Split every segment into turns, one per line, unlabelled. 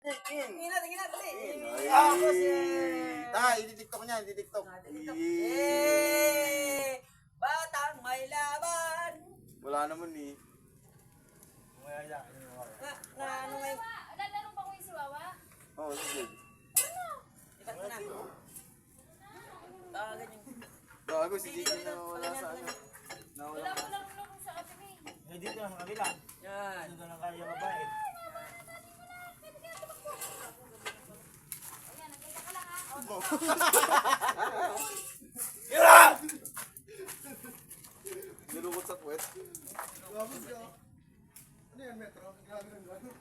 Tingin na, dali.
I-tiktok niya, i-tiktok.
Batang may laban.
Wala naman eh.
Ano ngayon?
Lalaro ba ko yung siwawa?
Oo, sige.
Ikat mo na. Tawagan yung...
Gago, si Gigi na wala sa ano.
Wala ko lang sa kapit eh.
Dito lang sa kabila.
Yan.
Dito lang kaya babae.
Ayan, nagkita ka lang ha.
Nilukot sa puwet.
Ano yan, Metro? Grabe ng gano'n.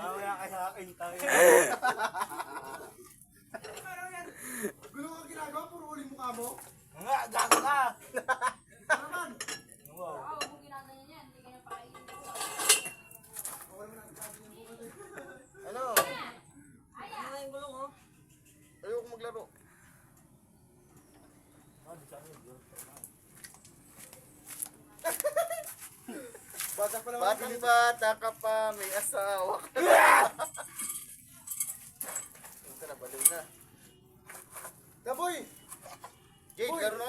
Wala ka sa akin. Tayo.
Gulo ka ginagawa, puro uli mukha mo.
Nga, gago ka!
Ano naman?
Wow.
Oo, kung ginagawa niyan, hindi ka na pakainin ko.
Ano?
Ano nga yung gulong, oh?
Ayoko maglaro.
Bata pa naman.
Batang bata ka pa, may asawa ka. Ito na, baliw na.
Daboy!
Jade, laro na.